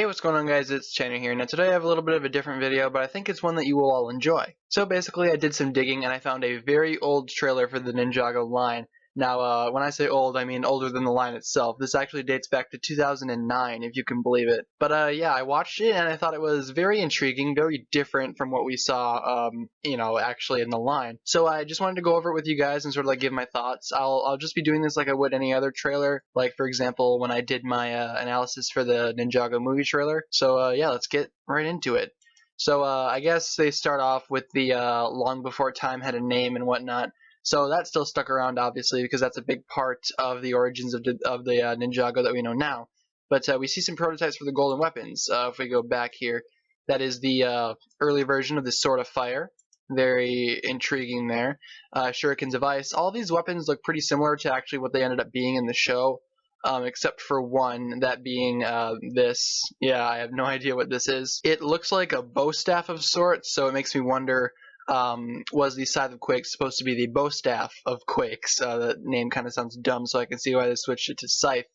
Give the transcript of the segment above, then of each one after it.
What's going on, guys? It's Tanner here. Now today I have a little bit of a different video, but I think it's one that you will all enjoy. So basically I did some digging and I found a very old trailer for the Ninjago line. Now when I say old, I mean older than the line itself. This actually dates back to 2009, if you can believe it. But yeah, I watched it and I thought it was very intriguing, very different from what we saw, actually in the line. So I just wanted to go over it with you guys and sort of like give my thoughts. I'll just be doing this like I would any other trailer, like for example when I did my analysis for the Ninjago movie trailer. So yeah, let's get right into it. So I guess they start off with the long before time had a name and whatnot. So that still stuck around, obviously, because that's a big part of the origins of the Ninjago that we know now. But we see some prototypes for the golden weapons. If we go back here, that is the early version of the Sword of Fire. Very intriguing there. Shurikens of Ice. All these weapons look pretty similar to actually what they ended up being in the show, except for one, that being this. Yeah, I have no idea what this is. It looks like a bow staff of sorts, so it makes me wonder, was the Scythe of Quakes supposed to be the bow staff of Quakes? The name kind of sounds dumb, so I can see why they switched it to Scythe.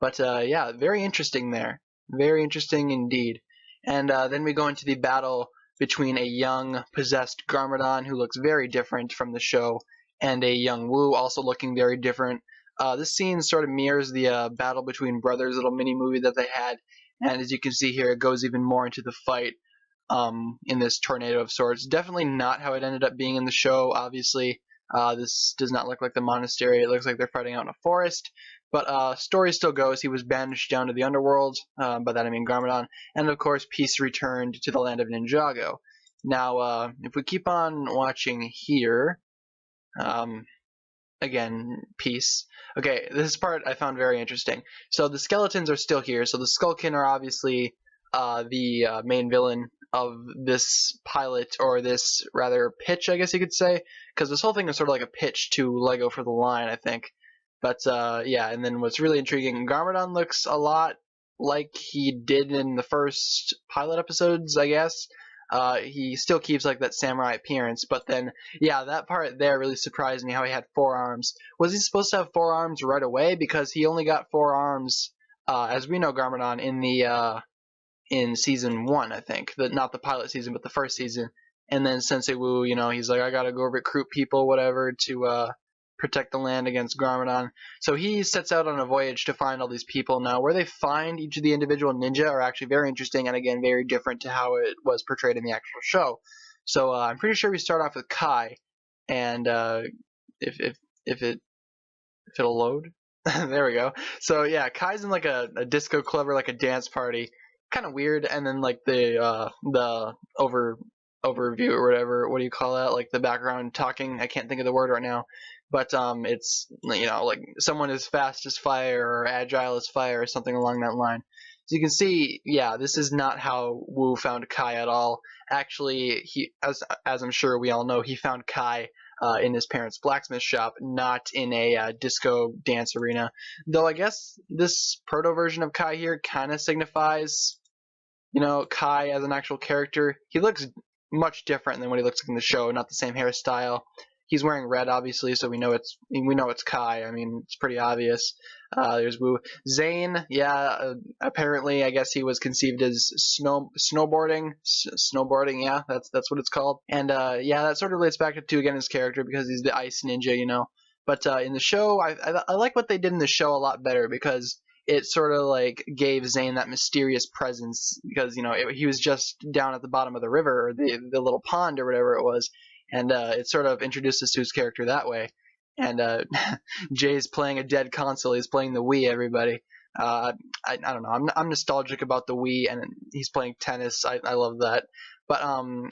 But yeah, very interesting there. Very interesting indeed. And then we go into the battle between a young, possessed Garmadon, who looks very different from the show, and a young Wu, also looking very different. This scene sort of mirrors the battle between brothers, little mini-movie that they had, and as you can see here, it goes even more into the fight in this tornado of sorts. Definitely not how it ended up being in the show, obviously. This does not look like the monastery. It looks like they're fighting out in a forest. But story still goes, he was banished down to the underworld, by that I mean Garmadon, and of course peace returned to the land of Ninjago. Now, if we keep on watching here, again, peace. Okay, this part I found very interesting. So the skeletons are still here. So the Skullkin are obviously the main villain of this pilot, or this rather pitch, I guess you could say, because this whole thing is sort of like a pitch to Lego for the line, I think. But yeah, and then what's really intriguing, Garmadon looks a lot like he did in the first pilot episodes, I guess. He still keeps like that samurai appearance, but then yeah, that part there really surprised me, how he had 4 arms. Was he supposed to have 4 arms right away? Because he only got 4 arms, as we know Garmadon, in season 1, I think. Not the pilot season, but the first season. And then Sensei Wu, he's like, I gotta go recruit people, whatever, to protect the land against Garmadon. So he sets out on a voyage to find all these people. Now, where they find each of the individual ninja are actually very interesting, and again, very different to how it was portrayed in the actual show. So I'm pretty sure we start off with Kai, and if it'll load, there we go. So yeah, Kai's in like a disco club or like a dance party, kind of weird. And then like the overview or whatever, what do you call that? Like the background talking. I can't think of the word right now. But it's, like someone as fast as fire or agile as fire or something along that line. So you can see, yeah, this is not how Wu found Kai at all. Actually, he, as I'm sure we all know, he found Kai in his parents' blacksmith shop, not in a disco dance arena. Though I guess this proto version of Kai here kind of signifies, Kai as an actual character. He looks much different than what he looks like in the show. Not the same hairstyle. He's wearing red, obviously, so we know it's Kai. I mean, it's pretty obvious. There's Wu. Zane, yeah, apparently, I guess he was conceived as snowboarding. Snowboarding, yeah, that's what it's called. And yeah, that sort of relates back to again his character, because he's the ice ninja, But in the show, I like what they did in the show a lot better, because it sort of like gave Zane that mysterious presence, because he was just down at the bottom of the river, or the little pond or whatever it was. And it sort of introduced us to his character that way. And Jay's playing a dead console. He's playing the Wii, everybody. I don't know. I'm nostalgic about the Wii, and he's playing tennis. I love that. But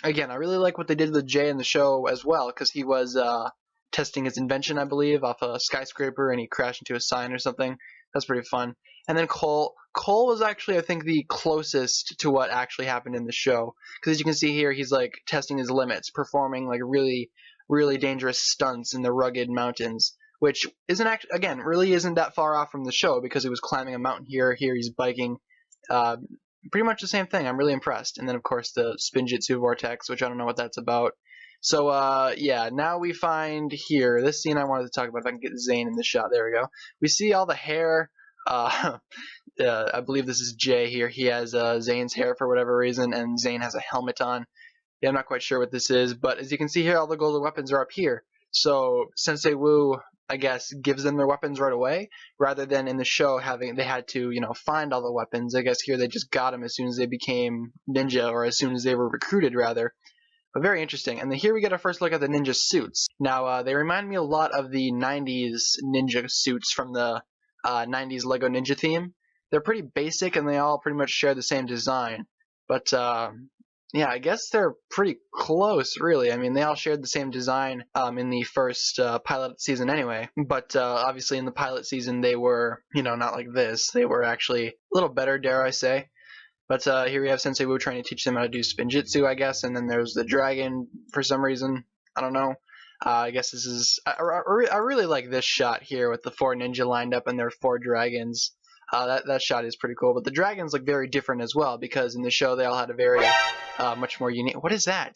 again, I really like what they did with Jay in the show as well, because he was testing his invention, I believe, off a skyscraper, and he crashed into a sign or something. That's pretty fun. And then Cole was actually, I think, the closest to what actually happened in the show. Because as you can see here, he's like testing his limits, performing like really, really dangerous stunts in the rugged mountains, which really isn't that far off from the show, because he was climbing a mountain here. Here he's biking. Pretty much the same thing. I'm really impressed. And then, of course, the Spinjitzu Vortex, which I don't know what that's about. So, yeah, now we find here, this scene I wanted to talk about, if I can get Zane in the shot, there we go. We see all the hair, I believe this is Jay here. He has Zane's hair for whatever reason, and Zane has a helmet on. Yeah, I'm not quite sure what this is, but as you can see here, all the golden weapons are up here. So Sensei Wu, I guess, gives them their weapons right away, rather than in the show they had to, find all the weapons. I guess here they just got them as soon as they became ninja, or as soon as they were recruited, rather. But very interesting. And then here we get our first look at the ninja suits. Now, they remind me a lot of the 90s ninja suits from the 90s Lego Ninja theme. They're pretty basic, and they all pretty much share the same design. But, yeah, I guess they're pretty close, really. I mean, they all shared the same design in the first pilot season anyway. But obviously in the pilot season, they were, not like this. They were actually a little better, dare I say. But here we have Sensei Wu trying to teach them how to do spinjitzu, I guess, and then there's the dragon for some reason. I don't know. I guess this is... I really like this shot here with the 4 ninja lined up and their 4 dragons. That shot is pretty cool, but the dragons look very different as well, because in the show they all had a very much more unique... What is that?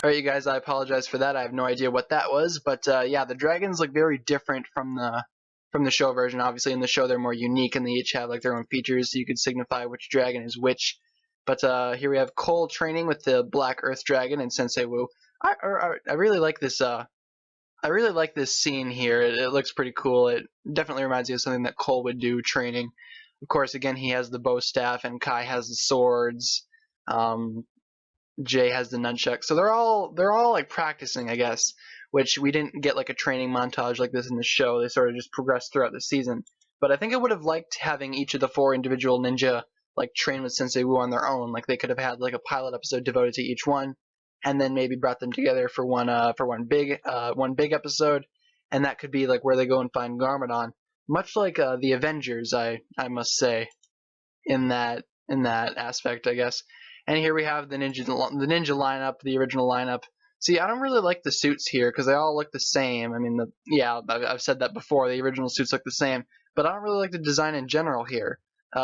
Alright, you guys, I apologize for that. I have no idea what that was, but yeah, the dragons look very different from the show version. Obviously, in the show they're more unique, and they each have like their own features, so you could signify which dragon is which. But here we have Cole training with the Black Earth Dragon and Sensei Wu. I really like this. I really like this scene here. It looks pretty cool. It definitely reminds me of something that Cole would do training. Of course, again, he has the bow staff, and Kai has the swords. Jay has the nunchuck. So they're all like practicing, I guess, which we didn't get like a training montage like this in the show. They sort of just progressed throughout the season. But I think I would have liked having each of the 4 individual ninja like train with Sensei Wu on their own. Like they could have had like a pilot episode devoted to each one, and then maybe brought them together for one big episode, and that could be like where they go and find Garmadon, much like the Avengers, I must say, in that aspect, I guess. And here we have the ninja lineup, the original lineup. See, I don't really like the suits here because they all look the same. I mean, I've said that before. The original suits look the same, but I don't really like the design in general here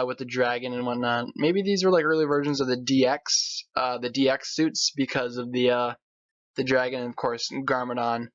with the dragon and whatnot. Maybe these were like early versions of the DX suits because of the dragon and of course Garmadon.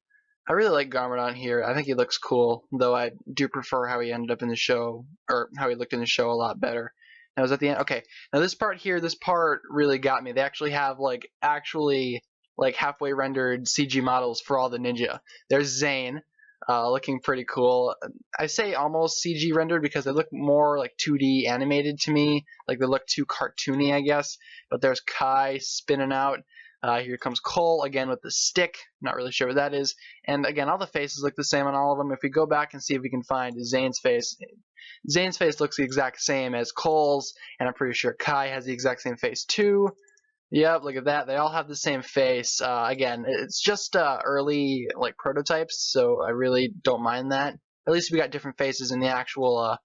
I really like Garmadon here. I think he looks cool, though I do prefer how he ended up in the show, or how he looked in the show a lot better. Now, was at the end. Okay, now this part really got me. They actually have like halfway rendered CG models for all the ninja. There's Zane, looking pretty cool. I say almost CG rendered because they look more like 2D animated to me. Like they look too cartoony, I guess. But there's Kai spinning out. Here comes Cole again with the stick. Not really sure what that is. And again, all the faces look the same on all of them. If we go back and see if we can find Zane's face looks the exact same as Cole's, and I'm pretty sure Kai has the exact same face too. Yep, look at that. They all have the same face. Again, it's just early like prototypes, so I really don't mind that. At least we got different faces in the actual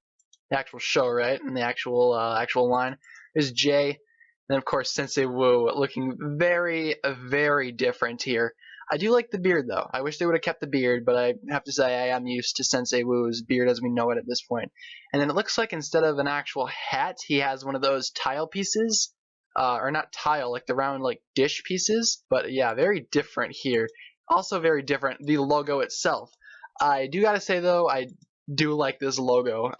show, right? In the actual line. There's Jay. And of course, Sensei Wu looking very, very different here. I do like the beard, though. I wish they would have kept the beard, but I have to say I am used to Sensei Wu's beard as we know it at this point. And then it looks like instead of an actual hat, he has one of those tile pieces. Or not tile, like the round like dish pieces. But yeah, very different here. Also very different, the logo itself. I do gotta say, though, I do like this logo.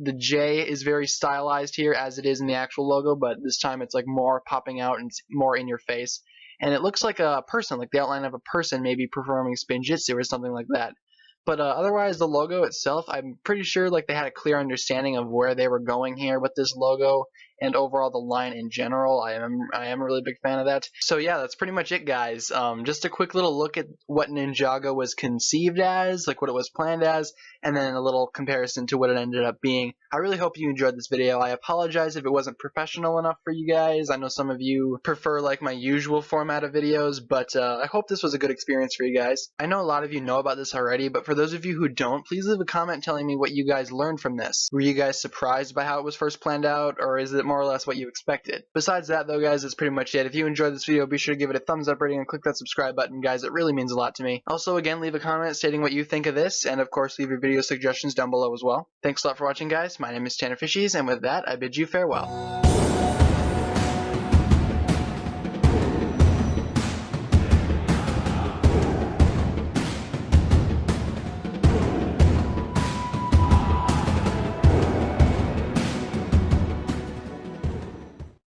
The J is very stylized here, as it is in the actual logo, but this time it's like more popping out and more in your face. And it looks like a person, like the outline of a person maybe performing spinjitzu or something like that. But otherwise, the logo itself, I'm pretty sure like they had a clear understanding of where they were going here with this logo, and overall the line in general. I am a really big fan of that. So yeah, that's pretty much it, guys. Just a quick little look at what Ninjago was conceived as, like what it was planned as, and then a little comparison to what it ended up being. I really hope you enjoyed this video. I apologize if it wasn't professional enough for you guys. I know some of you prefer like my usual format of videos, but I hope this was a good experience for you guys. I know a lot of you know about this already, but for those of you who don't, please leave a comment telling me what you guys learned from this. Were you guys surprised by how it was first planned out, or is it more or less what you expected? Besides that though, guys, that's pretty much it. If you enjoyed this video, be sure to give it a thumbs up rating and click that subscribe button, guys. It really means a lot to me. Also, again, leave a comment stating what you think of this, and of course leave your video suggestions down below as well. Thanks a lot for watching, guys. My name is TannerFishies, and with that, I bid you farewell.